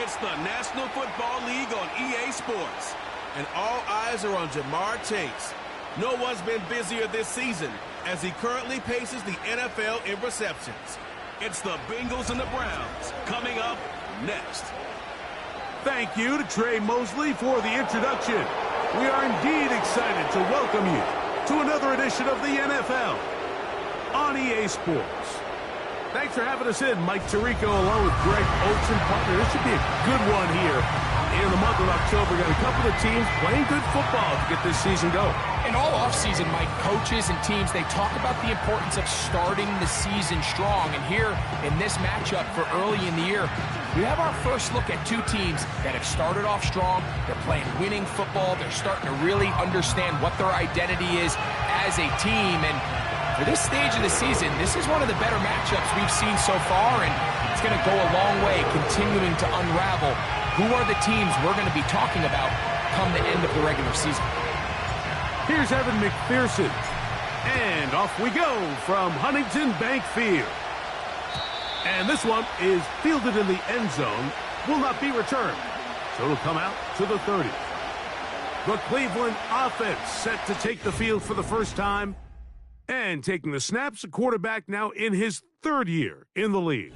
It's the National Football League on EA Sports, and all eyes are on Jamar Chase. No one's been busier this season as he currently paces the NFL in receptions. It's the Bengals and the Browns coming up next. Thank you to Trey Mosley for the introduction. We are indeed excited to welcome you to another edition of the NFL on EA Sports. Thanks for having us in, Mike Tirico, along with Greg Olsen. Partner, this should be a good one here in the month of October. Got a couple of teams playing good football to get this season going. And all offseason, Mike, coaches and teams, they talk about the importance of starting the season strong. And here in this matchup for early in the year, we have our first look at two teams that have started off strong. They're playing winning football. They're starting to really understand what their identity is as a team. And for this stage of the season, this is one of the better matchups we've seen so far, and it's going to go a long way continuing to unravel who are the teams we're going to be talking about come the end of the regular season. Here's Evan McPherson, and off we go from Huntington Bank Field. And this one is fielded in the end zone, will not be returned, so it'll come out to the 30. The Cleveland offense set to take the field for the first time. And taking the snaps, a quarterback now in his third year in the league.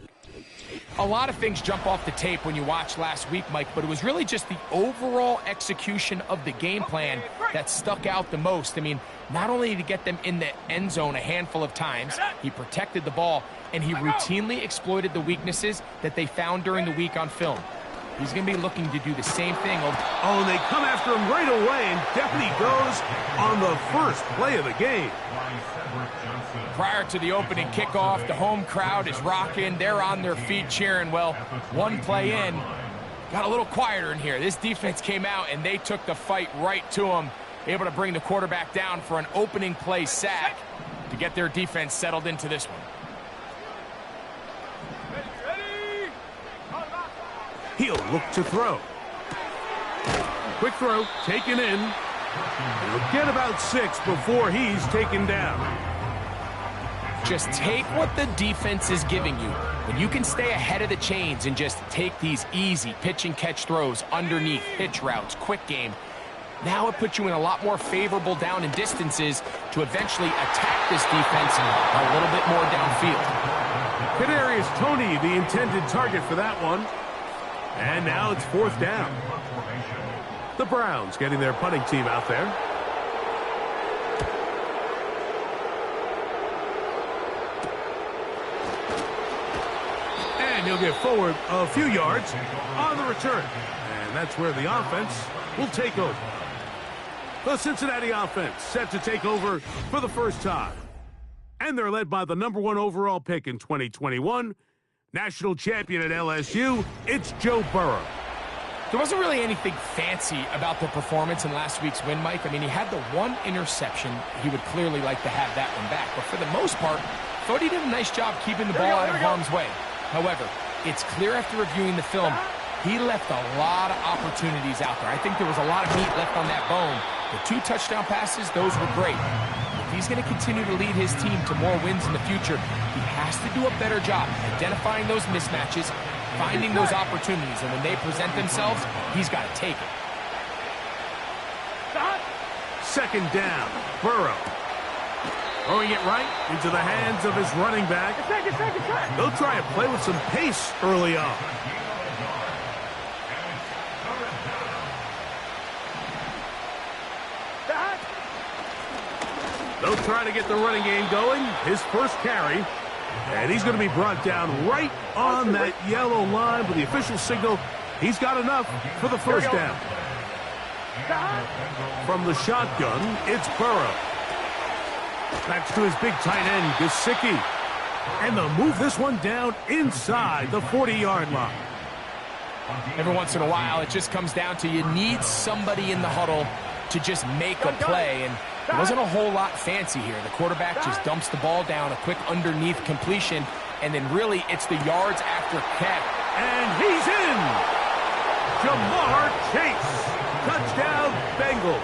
A lot of things jump off the tape when you watch last week, Mike, but it was really just the overall execution of the game plan that stuck out the most. I mean, not only did he get them in the end zone a handful of times, he protected the ball, and he routinely exploited the weaknesses that they found during the week on film. He's going to be looking to do the same thing. Oh, and they come after him right away, and down he goes on the first play of the game. Prior to the opening kickoff, the home crowd is rocking. They're on their feet cheering. Well, one play in, got a little quieter in here. This defense came out, and they took the fight right to him, able to bring the quarterback down for an opening play sack to get their defense settled into this one. He'll look to throw. Quick throw, taken in. He'll get about 6 before he's taken down. Just take what the defense is giving you. When you can stay ahead of the chains and just take these easy pitch and catch throws underneath, hitch routes, quick game, now it puts you in a lot more favorable down and distances to eventually attack this defense a little bit more downfield. Kadarius Toney, the intended target for that one. And now it's 4th down. The Browns getting their punting team out there. And he'll get forward a few yards on the return. And that's where the offense will take over. The Cincinnati offense set to take over for the first time. And they're led by the #1 overall pick in 2021, national champion at LSU, it's Joe Burrow. There wasn't really anything fancy about the performance in last week's win, Mike. I mean, he had the one interception. He would clearly like to have that one back. But for the most part, I thought he did a nice job keeping the ball out of harm's way. However, it's clear after reviewing the film, he left a lot of opportunities out there. I think there was a lot of meat left on that bone. The 2 touchdown passes, those were great. If he's going to continue to lead his team to more wins in the future, he has to do a better job identifying those mismatches, finding those opportunities, and when they present themselves, he's got to take it. 2nd down, Burrow. Throwing it right into the hands of his running back. They'll try and play with some pace early on. They'll try to get the running game going. His first carry. And he's going to be brought down right on that yellow line with the official signal. He's got enough for the first down. From the shotgun, it's Burrow. Back to his big tight end, Gesicki. And they'll move this one down inside the 40-yard line. Every once in a while, it just comes down to you need somebody in the huddle to just make a play. And there wasn't a whole lot fancy here. The quarterback just dumps the ball down, a quick underneath completion, and then really it's the yards after catch. And he's in! Jamar Chase. Touchdown, Bengals.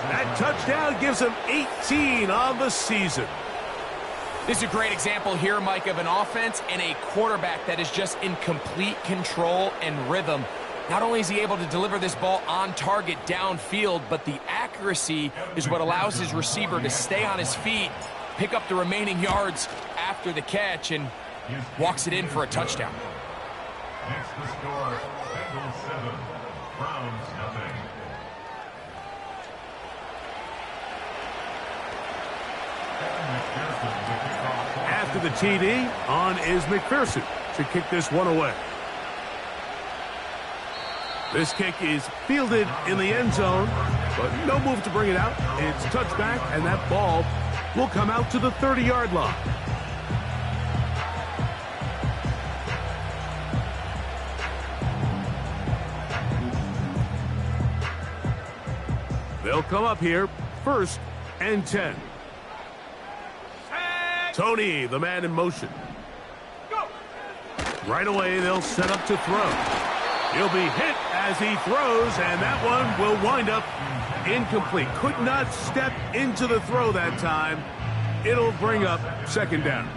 That touchdown gives him 18 on the season. This is a great example here, Mike, of an offense and a quarterback that is just in complete control and rhythm. Not only is he able to deliver this ball on target downfield, but the accuracy is what allows his receiver to stay on his feet, pick up the remaining yards after the catch, and walks it in for a touchdown. Next the score, Bengals 7, Browns nothing. After the TD, on is McPherson to kick this one away. This kick is fielded in the end zone, but no move to bring it out. It's touchback, and that ball will come out to the 30-yard line. They'll come up here, 1st and 10. Tony, the man in motion. Right away, they'll set up to throw. He'll be hit as he throws, and that one will wind up incomplete. Could not step into the throw that time. It'll bring up 2nd down.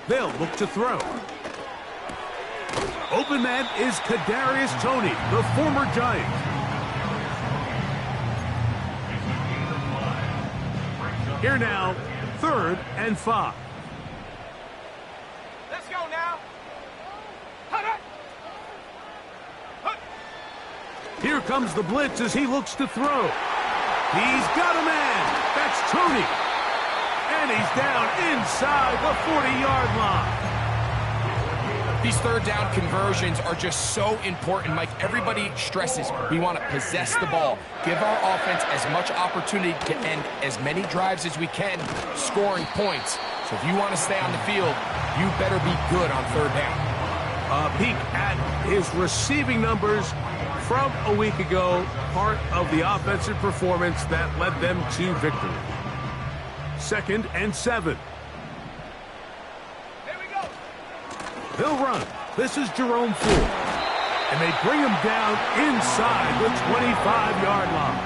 They'll look to throw. Open man is Kadarius Toney, the former Giant. Here now, 3rd and 5. Let's go now. Here comes the blitz as he looks to throw. He's got a man. That's Toney. And he's down inside the 40-yard line. These 3rd down conversions are just so important, Mike. Everybody stresses we want to possess the ball, give our offense as much opportunity to end as many drives as we can, scoring points. So if you want to stay on the field, you better be good on 3rd down. A peek at his receiving numbers from a week ago, part of the offensive performance that led them to victory. 2nd and 7. He'll run. This is Jerome Ford. And they bring him down inside the 25-yard line.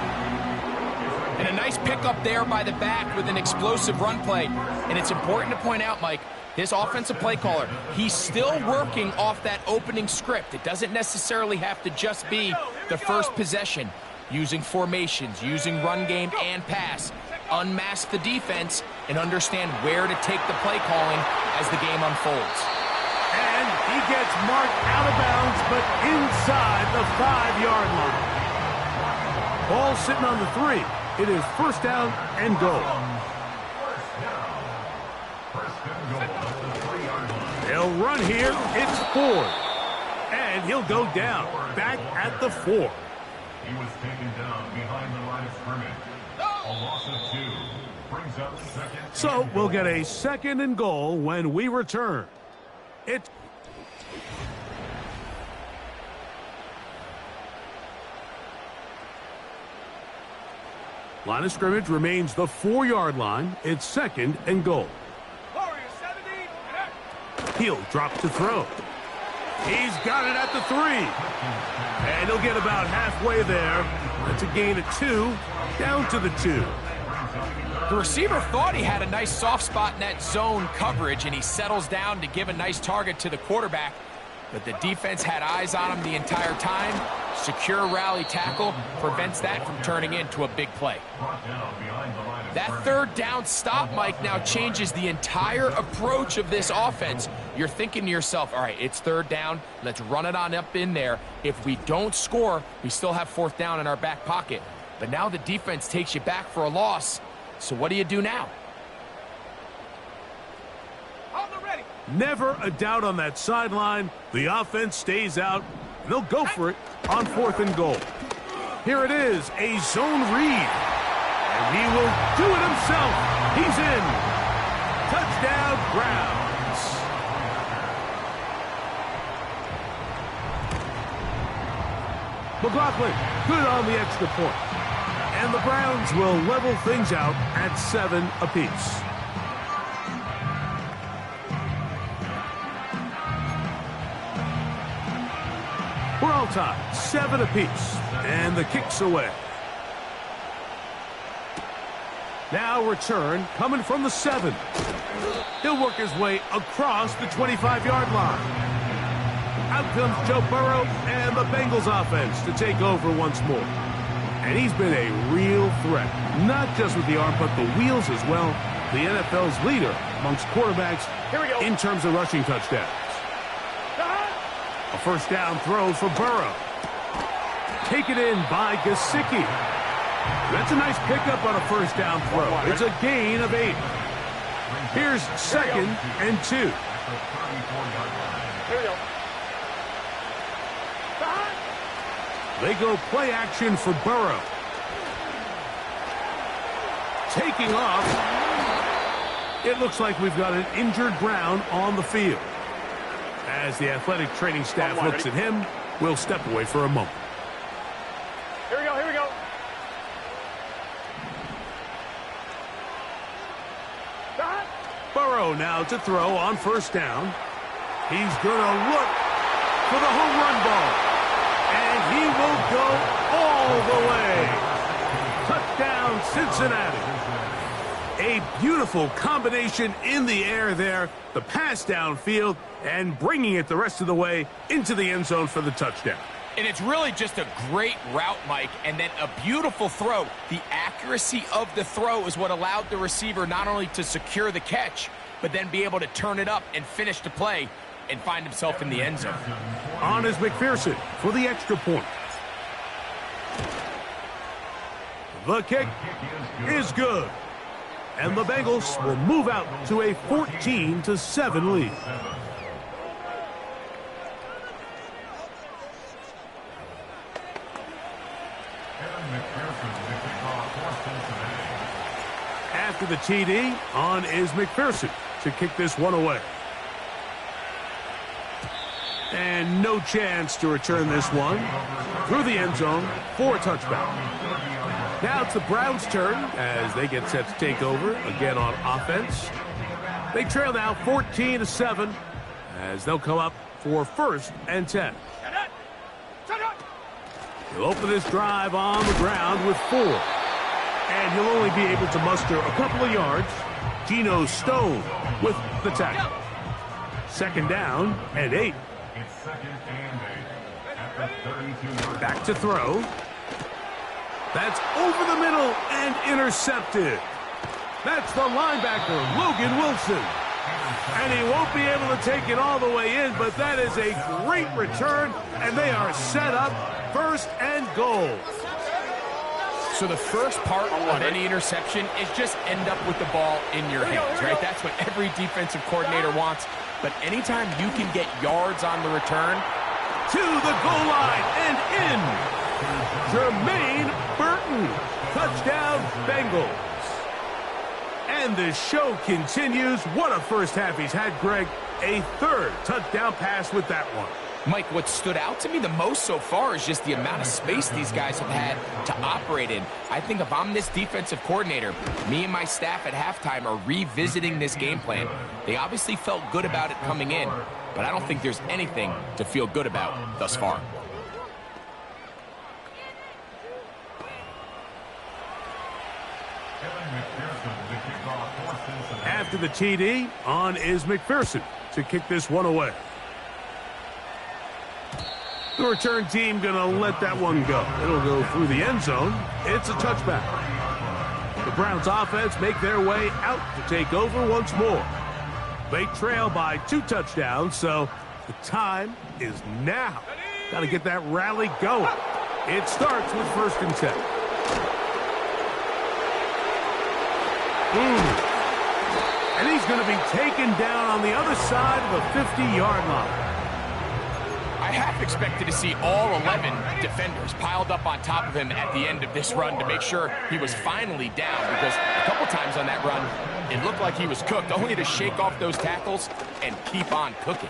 And a nice pickup there by the back with an explosive run play. And it's important to point out, Mike, this offensive play caller, he's still working off that opening script. It doesn't necessarily have to just be the first possession. Using formations, using run game and pass. Unmask the defense and understand where to take the play calling as the game unfolds. And he gets marked out of bounds, but inside the 5-yard line. Ball sitting on the 3. It is 1st down and goal. They'll run here. It's Ford. And he'll go down, back at the 4. He was taken down behind the line of scrimmage. A loss of 2 brings up 2nd. So we'll get a 2nd and goal when we return. It's line of scrimmage remains the 4-yard line. It's 2nd and goal. He'll drop to throw. He's got it at the 3. And he'll get about halfway there. That's a gain of 2, down to the 2. The receiver thought he had a nice soft spot in that zone coverage, and he settles down to give a nice target to the quarterback. But the defense had eyes on him the entire time. Secure rally tackle prevents that from turning into a big play. That 3rd down stop, Mike, now changes the entire approach of this offense. You're thinking to yourself, all right, it's 3rd down. Let's run it on up in there. If we don't score, we still have 4th down in our back pocket. But now the defense takes you back for a loss. So what do you do now? Never a doubt on that sideline. The offense stays out. And they'll go for it on 4th and goal. Here it is, a zone read. And he will do it himself. He's in. Touchdown, Browns. McLaughlin, good on the extra point. And the Browns will level things out at 7 apiece. all tied, 7 apiece, and the kick's away. Now return coming from the 7. He'll work his way across the 25-yard line. Out comes Joe Burrow and the Bengals offense to take over once more. And he's been a real threat, not just with the arm, but the wheels as well. The NFL's leader amongst quarterbacks in terms of rushing touchdowns. A first down throw for Burrow. Taken in by Gesicki. That's a nice pickup on a first down throw. It's a gain of 8. Here's 2nd and 2. Here we go. They go play action for Burrow. Taking off. It looks like we've got an injured Brown on the field. As the athletic training staff looks at him, we'll step away for a moment. Here we go, here we go. Burrow now to throw on first down. He's going to look for the home run ball. And he will go all the way. Touchdown, Cincinnati. A beautiful combination in the air there. The pass downfield and bringing it the rest of the way into the end zone for the touchdown. And it's really just a great route, Mike, and then a beautiful throw. The accuracy of the throw is what allowed the receiver not only to secure the catch, but then be able to turn it up and finish the play and find himself in the end zone. On is McPherson for the extra point. The kick is good. And the Bengals will move out to a 14-7 lead. After the TD, on is McPherson to kick this one away. And no chance to return this one through the end zone for a touchback. Now it's the Browns' turn as they get set to take over again on offense. They trail now 14-7 as they'll come up for 1st and 10. He'll open this drive on the ground with 4. And he'll only be able to muster a couple of yards. Geno Stone with the tackle. 2nd down and 8. Back to throw. That's over the middle and intercepted. That's the linebacker, Logan Wilson. And he won't be able to take it all the way in, but that is a great return, and they are set up 1st and goal. So the first part of any interception is just end up with the ball in your hands, right? That's what every defensive coordinator wants. But anytime you can get yards on the return, to the goal line and in. Jermaine Burton. Touchdown, Bengals. And the show continues. What a first half he's had, Greg. A 3rd touchdown pass with that one. Mike, what stood out to me the most so far is just the amount of space these guys have had to operate in. I think if I'm this defensive coordinator, me and my staff at halftime are revisiting this game plan. They obviously felt good about it coming in, but I don't think there's anything to feel good about thus far. After the TD, on is McPherson to kick this one away. The return team going to let that one go. It'll go through the end zone. It's a touchback. The Browns offense make their way out to take over once more. They trail by 2 touchdowns, so the time is now. Got to get that rally going. It starts with 1st and 10. And he's going to be taken down on the other side of the 50-yard line. I half expected to see all 11 defenders piled up on top of him at the end of this run to make sure he was finally down, because a couple times on that run, it looked like he was cooked, only to shake off those tackles and keep on cooking.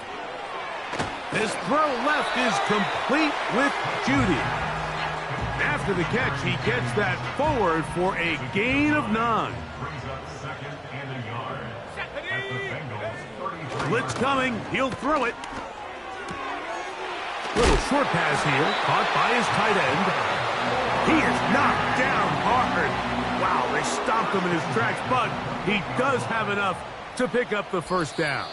This throw left is complete with Judy. After the catch, he gets that forward for a gain of 9. Blitz coming. He'll throw it. Little short pass here, caught by his tight end. He is knocked down hard. Wow, they stopped him in his tracks, but he does have enough to pick up the first down.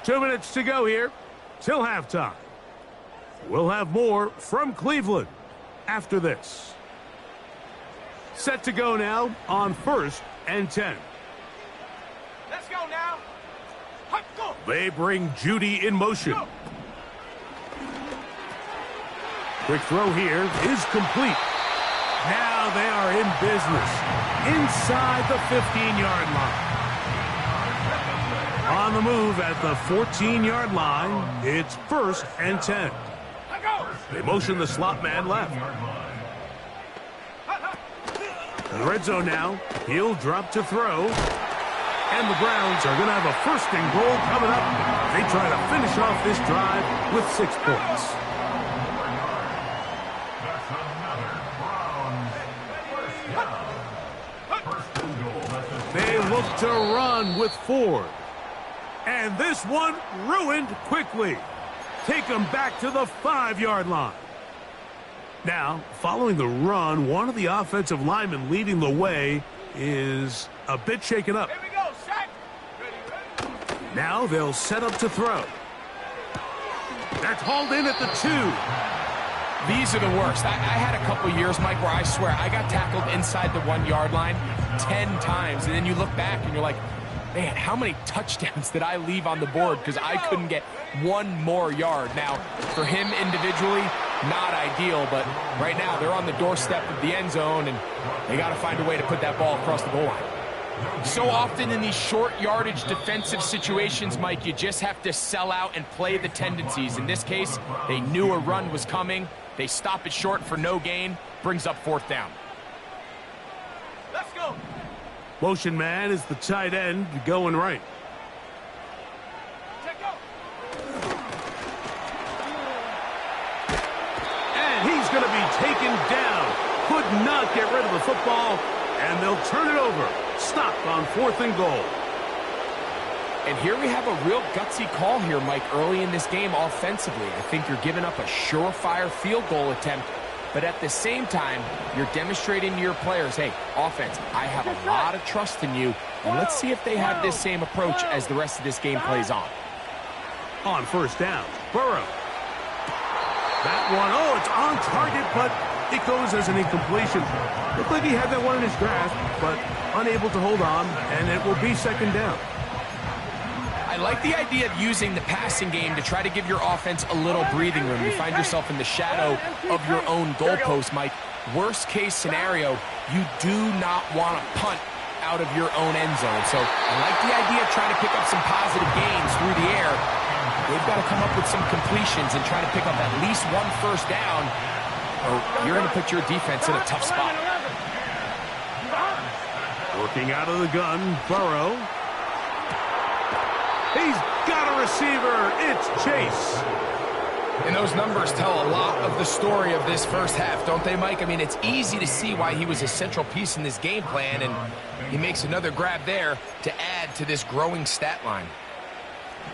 2 minutes to go here till halftime. We'll have more from Cleveland after this. Set to go now on 1st and 10. Let's go now. Go. They bring Judy in motion. Go. Quick throw here is complete. Now they are in business inside the 15-yard line. On the move at the 14-yard line, it's 1st and 10. They motion the slot man left. In the red zone now, he'll drop to throw. And the Browns are going to have a 1st and goal coming up. They try to finish off this drive with 6 points. They look to run with Ford. And this one ruined quickly. Take them back to the 5-yard line. Now, following the run, one of the offensive linemen leading the way is a bit shaken up. Here we go, Shaq. Ready. Now they'll set up to throw. That's hauled in at the 2. These are the worst. I had a couple years, Mike, where I swear I got tackled inside the 1-yard line 10 times. And then you look back and you're like, man, how many touchdowns did I leave on the board because I couldn't get one more yard? Now, for him individually, not ideal, but right now they're on the doorstep of the end zone, and they got to find a way to put that ball across the goal line. So often in these short yardage defensive situations, Mike, you just have to sell out and play the tendencies. In this case, they knew a run was coming. They stop it short for no gain, brings up 4th down. Let's go. Motion man is the tight end going right. Check go. And he's going to be taken down. Could not get rid of the football, and they'll turn it over. Stopped on 4th and goal. And here we have a real gutsy call here, Mike, early in this game offensively. I think you're giving up a surefire field goal attempt, but at the same time, you're demonstrating to your players, hey, offense, I have a lot of trust in you, and let's see if they have this same approach as the rest of this game plays on. On 1st down, Burrow. That one, oh, it's on target, but it goes as an incompletion. Looked like he had that one in his grasp, but unable to hold on, and it will be 2nd down. I like the idea of using the passing game to try to give your offense a little breathing room. You find yourself in the shadow of your own goalpost, Mike. Worst case scenario, you do not want to punt out of your own end zone. So I like the idea of trying to pick up some positive gains through the air. They've got to come up with some completions and try to pick up at least 1 first down, or you're going to put your defense in a tough spot. Working out of the gun, Burrow. He's got a receiver. It's Chase. And those numbers tell a lot of the story of this first half, don't they, Mike? I mean, it's easy to see why he was a central piece in this game plan, and he makes another grab there to add to this growing stat line.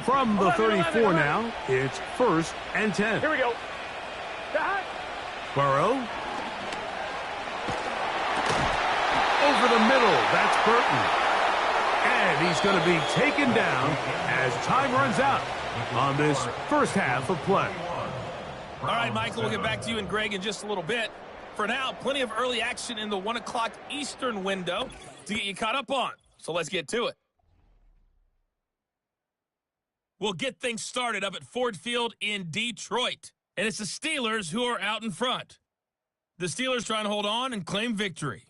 From the 34 now, it's 1st and 10. Here we go. Burrow. Over the middle, that's Burton. And he's going to be taken down as time runs out on this first half of play. All right, Michael, we'll get back to you and Greg in just a little bit. For now, plenty of early action in the 1 o'clock Eastern window to get you caught up on. So let's get to it. We'll get things started up at Ford Field in Detroit. And it's the Steelers who are out in front. The Steelers trying to hold on and claim victory.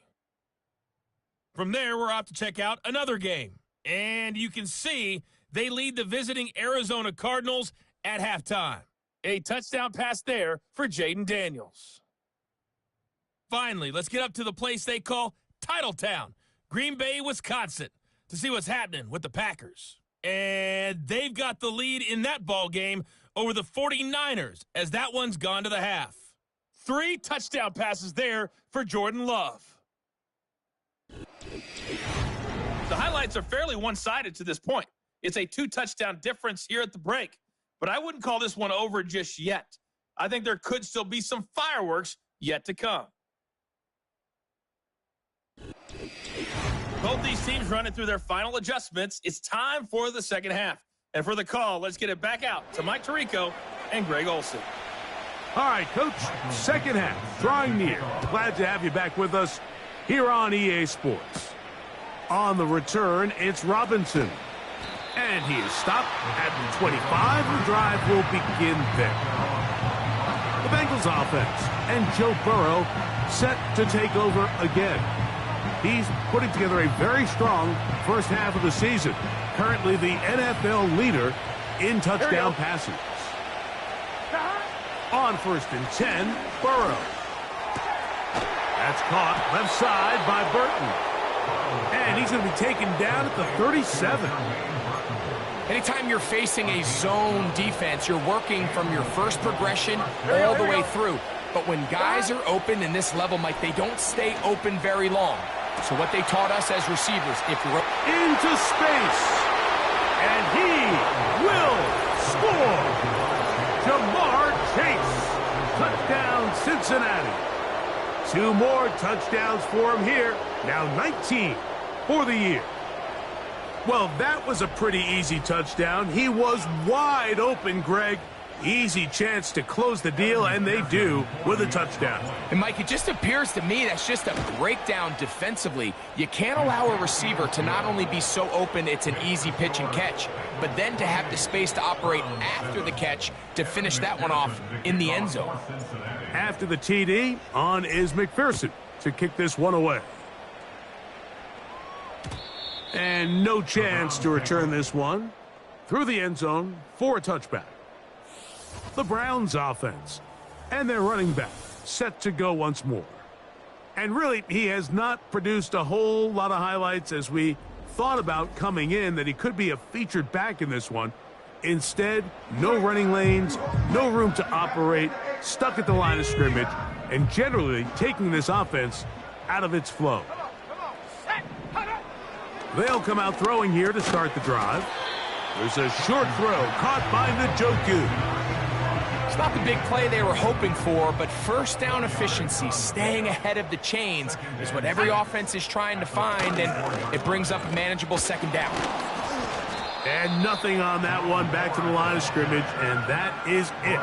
From there, we're off to check out another game. And you can see they lead the visiting Arizona Cardinals at halftime. A touchdown pass there for Jaden Daniels. Finally, let's get up to the place they call Titletown, Green Bay, Wisconsin, to see what's happening with the Packers. And they've got the lead in that ball game over the 49ers, as that one's gone to the half. 3 touchdown passes there for Jordan Love. The highlights are fairly one-sided to this point. It's a 2-touchdown difference here at the break. but I wouldn't call this one over just yet. I think there could still be some fireworks yet to come. Both these teams running through their final adjustments. It's time for the second half. And for the call, let's get it back out to Mike Tirico and Greg Olsen. All right, Coach, second half, drawing near. Glad to have you back with us here on EA Sports. On the return, it's Robinson. And he is stopped at the 25. The drive will begin there. The Bengals offense and Joe Burrow set to take over again. He's putting together a very strong first half of the season. Currently the NFL leader in touchdown passes. On 1st and 10, Burrow. That's caught left side by Burton. And he's going to be taken down at the 37. Anytime you're facing a zone defense, you're working from your first progression all the way through. But when guys are open in this level, Mike, they don't stay open very long. So what they taught us as receivers, if you're into space, and he will score. Jamar Chase, touchdown Cincinnati. 2 more touchdowns for him here. Now 19 for the year. Well, that was a pretty easy touchdown. He was wide open, Greg. Easy chance to close the deal, and they do with a touchdown. And, Mike, it just appears to me that's just a breakdown defensively. You can't allow a receiver to not only be so open it's an easy pitch and catch, but then to have the space to operate after the catch to finish that one off in the end zone. After the TD, on is McPherson to kick this one away. And no chance to return this one through the end zone for a touchback. The Browns offense and their running back set to go once more. And really, he has not produced a whole lot of highlights as we thought about coming in that he could be a featured back in this one. Instead, no running lanes, no room to operate, stuck at the line of scrimmage, and generally taking this offense out of its flow. They'll come out throwing here to start the drive. There's a short throw caught by Njoku. It's not the big play they were hoping for, but first down efficiency, staying ahead of the chains, is what every offense is trying to find, and it brings up a manageable second down. And nothing on that one, back to the line of scrimmage, and that is it.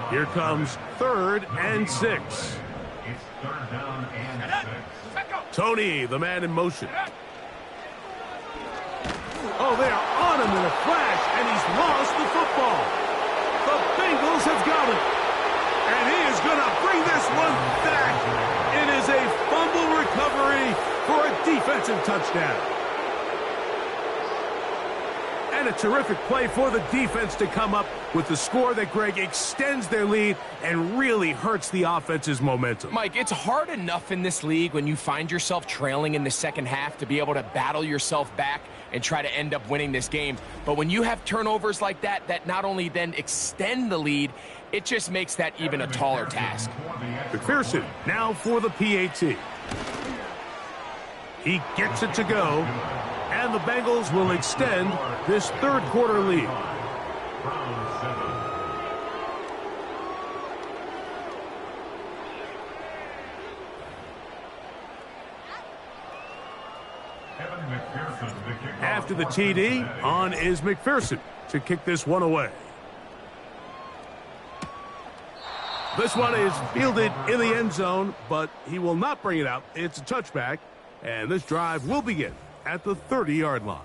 Here comes 3rd and 6. It's 3rd down and 6. Tony, the man in motion. Oh, they are on him in a flash, and he's lost the football. The Bengals have got it. And he is going to bring this one back. It is a fumble recovery for a defensive touchdown. And a terrific play for the defense to come up with the score that, Greg, extends their lead and really hurts the offense's momentum. Mike, it's hard enough in this league when you find yourself trailing in the second half to be able to battle yourself back and try to end up winning this game. But when you have turnovers like that, that not only then extend the lead, it just makes that even a taller task. McPherson now for the PAT. He gets it to go, and the Bengals will extend this 3rd quarter lead. After the TD, on is McPherson to kick this one away. This one is fielded in the end zone, but he will not bring it out. It's a touchback, and this drive will begin at the 30-yard line.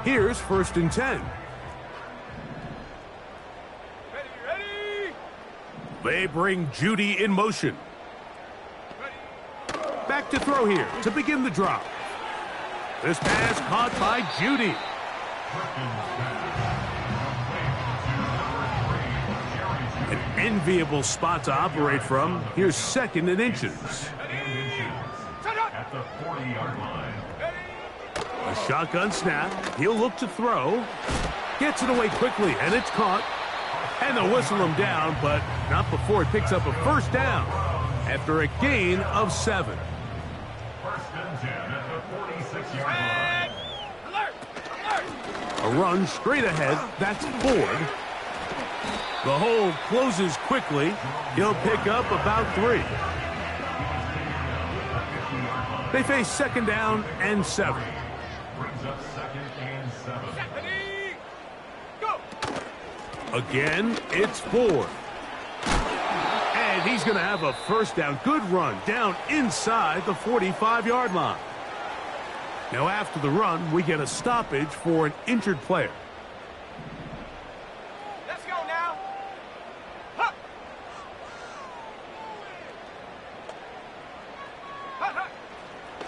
Here's 1st and 10. Ready. They bring Judy in motion. Back to throw here to begin the drop. This pass caught by Judy. An enviable spot to operate from. Here's 2nd and inches. at the 40-yard line. A shotgun snap. He'll look to throw. Gets it away quickly, and it's caught. And they'll whistle him down, but not before he picks up a first down after a gain of 7. First and 10 at the 46-yard line. A run straight ahead. That's Ford. The hole closes quickly. He'll pick up about 3. They face second down and 7. Brings up second and 7. Again, it's Ford. And he's going to have a first down. Good run down inside the 45-yard line. Now after the run, we get a stoppage for an injured player. Let's go now. Huh.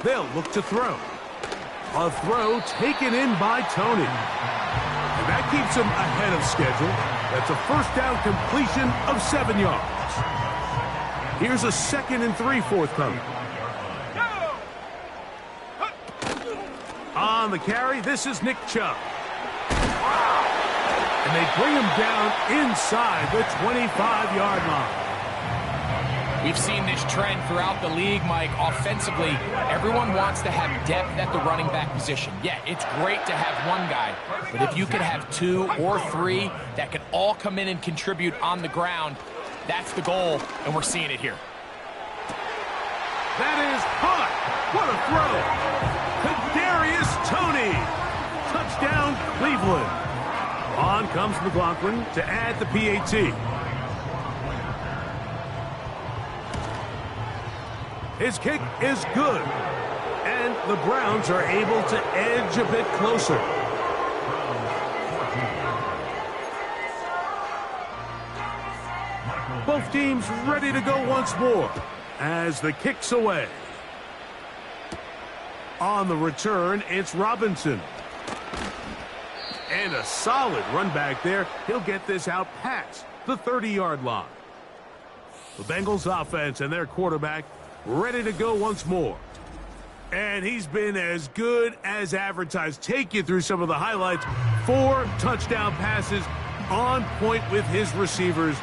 They'll look to throw. A throw taken in by Tony. And that keeps him ahead of schedule. That's a first down completion of 7 yards. Here's a 2nd and 3 forthcoming. On the carry, this is Nick Chubb. And they bring him down inside the 25-yard line. We've seen this trend throughout the league, Mike. Offensively, everyone wants to have depth at the running back position. Yeah, it's great to have one guy, but if you could have 2 or 3 that can all come in and contribute on the ground, that's the goal, and we're seeing it here. That is hot. What a throw. Kadarius Toney. Touchdown, Cleveland. On comes McLaughlin to add the PAT. His kick is good, and the Browns are able to edge a bit closer. Both teams ready to go once more as the kick's away. On the return, it's Robinson. And a solid run back there. He'll get this out past the 30-yard line. The Bengals offense and their quarterback ready to go once more. And he's been as good as advertised. Take you through some of the highlights. 4 touchdown passes on point with his receivers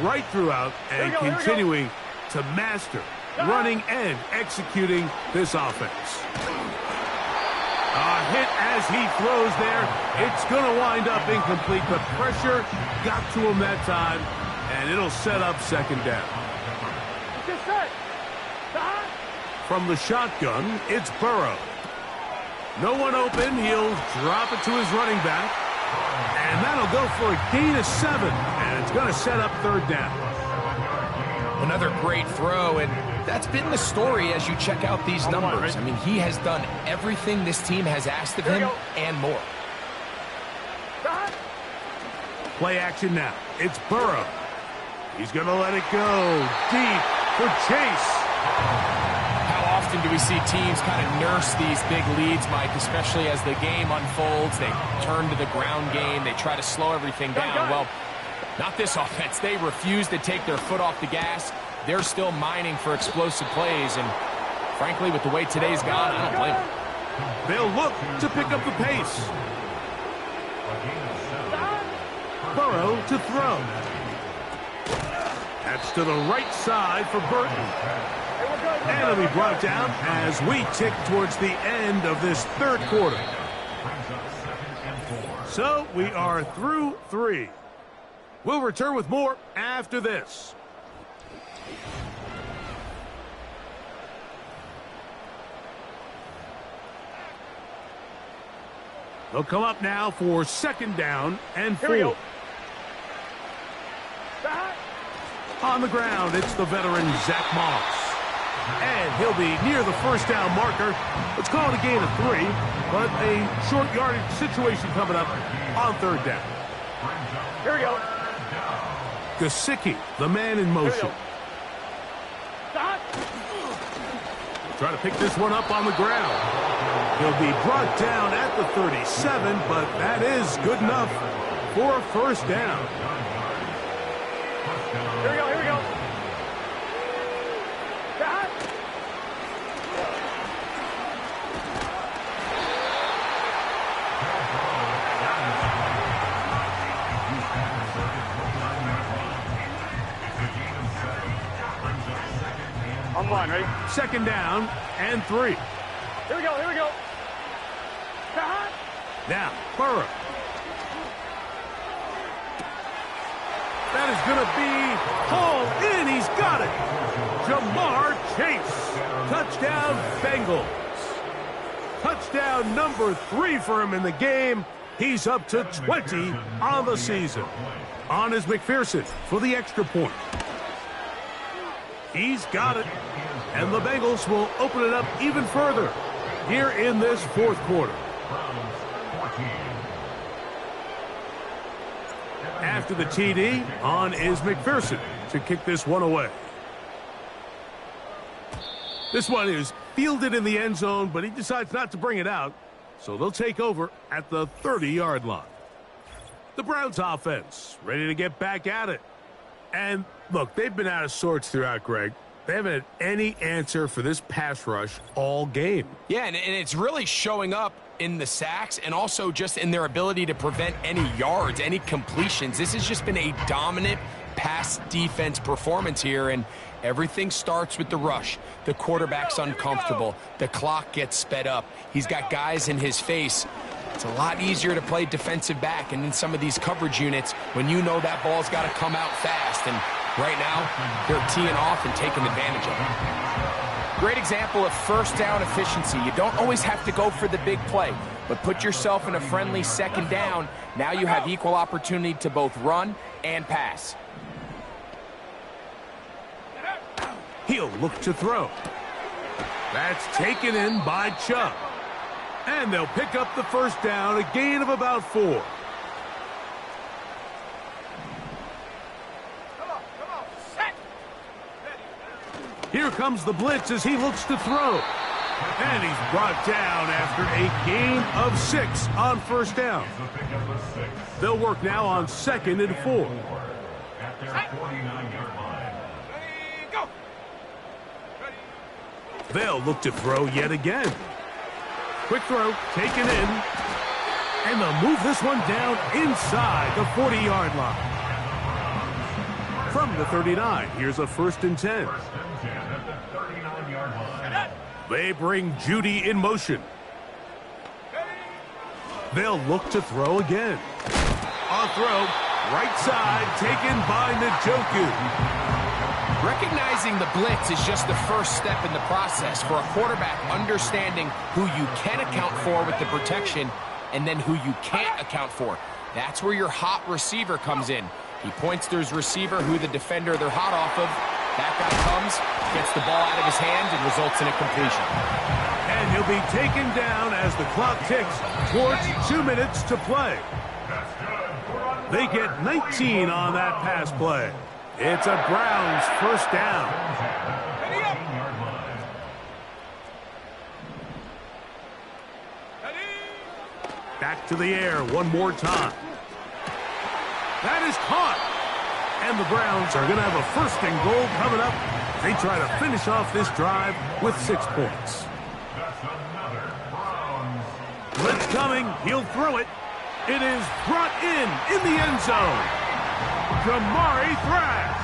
right throughout and continuing to master running and executing this offense. A hit as he throws there. It's going to wind up incomplete. The pressure got to him that time, and it'll set up second down. From the shotgun, it's Burrow. No one open. He'll drop it to his running back. And that'll go for a gain of 7. And it's going to set up third down. Another great throw, and that's been the story as you check out these numbers. I mean, he has done everything this team has asked of him and more. Play action now. It's Burrow. He's going to let it go deep for Chase. How often do we see teams kind of nurse these big leads, Mike, especially as the game unfolds? They turn to the ground game. They try to slow everything down. Well, not this offense. They refuse to take their foot off the gas. They're still mining for explosive plays, and frankly, with the way today's gone, I don't blame them. They'll look to pick up the pace. Burrow to throw. That's to the right side for Burton. And it'll be brought down as we tick towards the end of this third quarter. So we are through 3. We'll return with more after this. They'll come up now for second down and 4. On the ground, it's the veteran Zach Moss. And he'll be near the first down marker. Let's call it a gain of 3, but a short yardage situation coming up on third down. Here we go. Gesicki, the man in motion. Trying to pick this one up on the ground. He'll be brought down at the 37, but that is good enough for a first down. Here we go, here we go. Goal line, ready? Second down and 3. Here we go, here we go. Now, Burrow. That is going to be hauled in. He's got it. Jamar Chase. Touchdown, Bengals. Touchdown number 3 for him in the game. He's up to 20 on the season. On is McPherson for the extra point. He's got it. And the Bengals will open it up even further here in this fourth quarter. After the TD, on is McPherson to kick this one away. This one is fielded in the end zone, but he decides not to bring it out, so they'll take over at the 30-yard line. The Browns offense ready to get back at it. And look, they've been out of sorts throughout, Greg. They haven't had any answer for this pass rush all game. Yeah, and it's really showing up in the sacks and also just in their ability to prevent any yards, any completions. This has just been a dominant pass defense performance here, and everything starts with the rush. The quarterback's uncomfortable. The clock gets sped up. He's got guys in his face. It's a lot easier to play defensive back and in some of these coverage units when you know that ball's got to come out fast. And right now, they're teeing off and taking advantage of it. Great example of first down efficiency. You don't always have to go for the big play, but put yourself in a friendly second down. Now you have equal opportunity to both run and pass. He'll look to throw. That's taken in by Chubb. And they'll pick up the first down, a gain of about 4. Here comes the blitz as he looks to throw. And he's brought down after a gain of 6 on first down. They'll work now on 2nd and 4. At their 49-yard line. They'll look to throw yet again. Quick throw, taken in. And they'll move this one down inside the 40-yard line. From the 39, here's a 1st and 10. They bring Judy in motion. They'll look to throw again. On throw, right side, taken by Njoku. Recognizing the blitz is just the first step in the process for a quarterback understanding who you can account for with the protection and then who you can't account for. That's where your hot receiver comes in. He points to his receiver who the defender they're hot off of. That guy comes, gets the ball out of his hand, and results in a completion. And he'll be taken down as the clock ticks towards 2 minutes to play. They get 19 on that pass play. It's a Browns first down. Back to the air one more time. That is caught. And the Browns are going to have a 1st and goal coming up. They try to finish off this drive with 6 points. Blitz coming. He'll throw it. It is brought in the end zone. Jamari Thrash.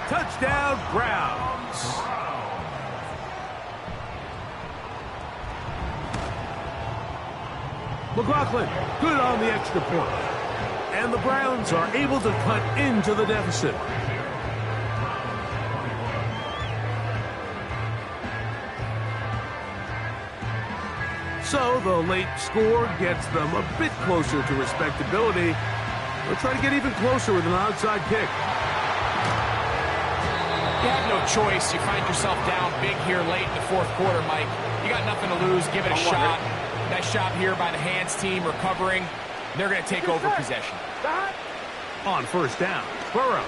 Touchdown, Browns. McLaughlin, good on the extra point. And the Browns are able to cut into the deficit. So the late score gets them a bit closer to respectability. They'll try to get even closer with an onside kick. You have no choice. You find yourself down big here late in the fourth quarter, Mike. You got nothing to lose. Give it a shot. Nice job here by the hands team recovering. They're going to take over possession. On first down, Burrow.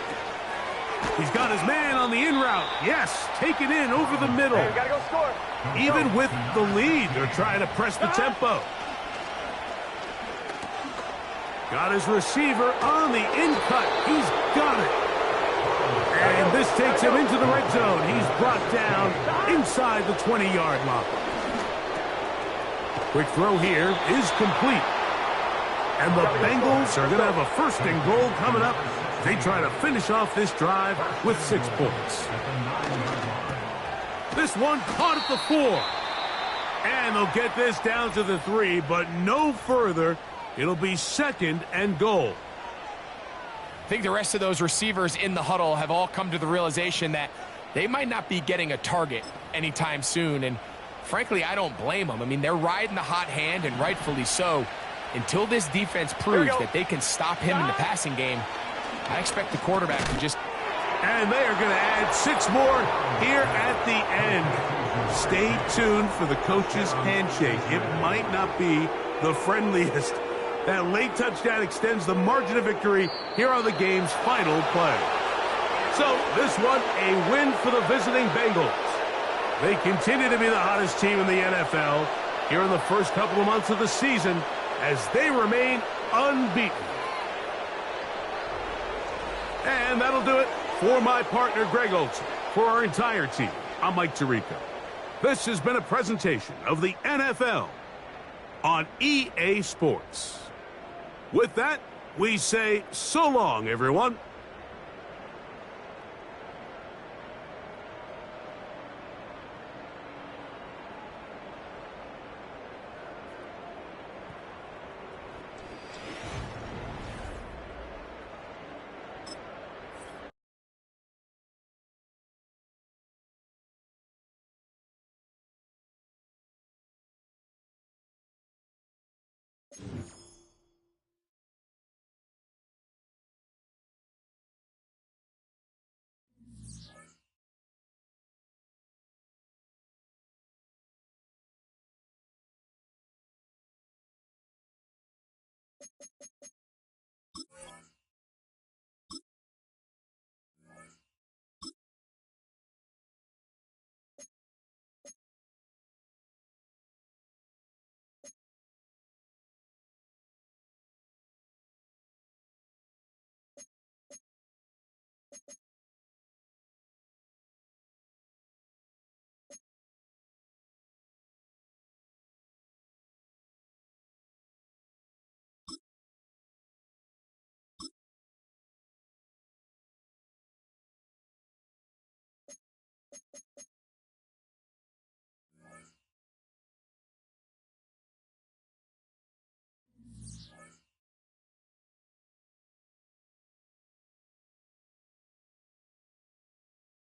He's got his man on the in route. Yes, take it in over the middle. Hey, we got to go score. Even with the lead, they're trying to press the tempo. Got his receiver on the in cut. He's got it. And this takes him into the red zone. He's brought down inside the 20-yard line. Quick throw here is complete. And the Bengals are going to have a 1st and goal coming up. They try to finish off this drive with 6 points. This one caught at the 4. And they'll get this down to the 3, but no further. It'll be 2nd and goal. I think the rest of those receivers in the huddle have all come to the realization that they might not be getting a target anytime soon. And frankly, I don't blame them. I mean, they're riding the hot hand, and rightfully so. Until this defense proves that they can stop him in the passing game, I expect the quarterback to just... And they are going to add 6 more here at the end. Stay tuned for the coach's handshake. It might not be the friendliest. That late touchdown extends the margin of victory here on the game's final play. So this one, a win for the visiting Bengals. They continue to be the hottest team in the NFL here in the first couple of months of the season as they remain unbeaten. And that'll do it for my partner, Greg Olson. For our entire team, I'm Mike Tirico. This has been a presentation of the NFL on EA Sports. With that, we say so long, everyone.